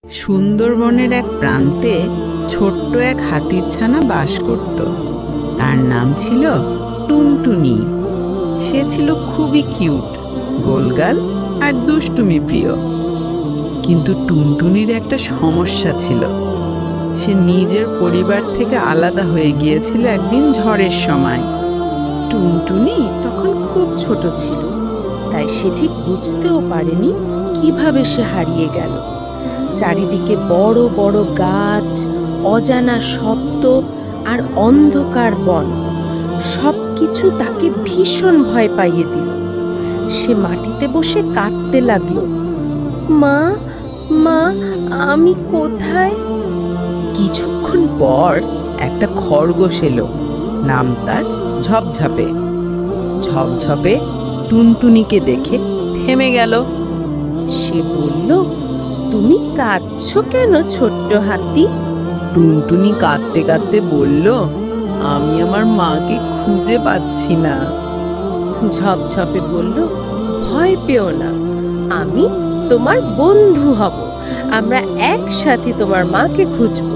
সুন্দরবনের এক প্রান্তে ছোট্ট এক হাতির ছানা বাস করত। তার নাম ছিল টুনটুনি। সে ছিল খুবই কিউট, গোলগাল আর দুষ্টুমি প্রিয়। কিন্তু টুনটুনির একটা সমস্যা ছিল। সে নিজের পরিবার থেকে আলাদা হয়ে গিয়েছিল একদিন ঝড়ের সময়। টুনটুনি তখন খুব ছোট ছিল, তাই সে ঠিক বুঝতেও পারেনি কিভাবে সে হারিয়ে গেল। চারিদিকে বড় বড় গাছ, অজানা শব্দ আর অন্ধকার বন, সবকিছু তাকে ভীষণ ভয় পাইয়ে দিল। সে মাটিতে বসে কাঁদতে লাগলো, মা মা, আমি কোথায়? কিছুক্ষণ পর একটা খরগোশ এলো। নাম তার ঝপঝপে। ঝপঝপে টুনটুনিকে দেখে থেমে গেল। সে বলল, তুমি কাঁদছো কেন ছোট্ট হাতি? টুনটুনি কাঁদতে কাঁদতে বলল, আমি আমার মাকে খুঁজে পাচ্ছি না। ঝপঝপে বলল, ভয় পেও না, আমি তোমার বন্ধু হব। আমরা একসাথে তোমার মাকে খুঁজব।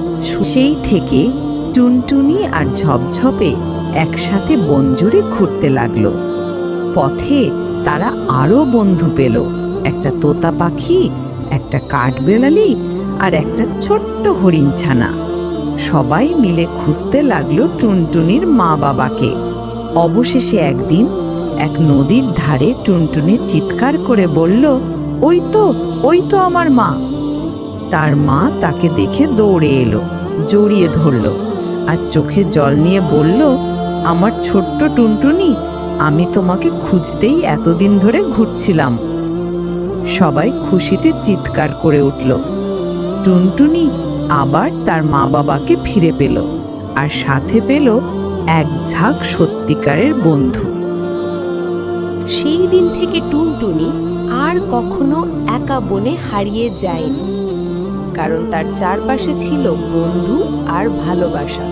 সেই থেকে টুনটুনি আর ঝপঝপে একসাথে বন জুড়ে ঘুরতে লাগলো। পথে তারা আরো বন্ধু পেল, একটা তোতা পাখি, একটা কাঠবেড়ালি আর একটা ছোট্ট হরিণ ছানা। সবাই মিলে খুঁজতে লাগলো টুনটুনির মা বাবাকে। অবশেষে একদিন এক নদীর ধারে টুনটুনি চিৎকার করে বলল, ওই তো আমার মা। তার মা তাকে দেখে দৌড়ে এলো, জড়িয়ে ধরল আর চোখে জল নিয়ে বলল, আমার ছোট্ট টুনটুনি, আমি তোমাকে খুঁজতেই এতদিন ধরে ঘুরছিলাম। সবাই খুশিতে চিৎকার করে উঠল। টুনটুনি আবার তার মা বাবাকে ফিরে পেল আর সাথে পেল এক ঝাঁক সত্যিকারের বন্ধু। সেই দিন থেকে টুনটুনি আর কখনো একা বনে হারিয়ে যায়নি, কারণ তার চারপাশে ছিল বন্ধু আর ভালোবাসা।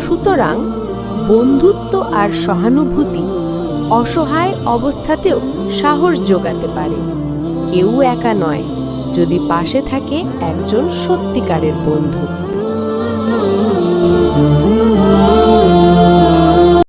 সুতরাং বন্ধুত্ব আর সহানুভূতি অসহায় অবস্থাতেও সাহস যোগাতে পারে। কেউ একা নয়, যদি পাশে থাকে একজন সত্যিকারের বন্ধু।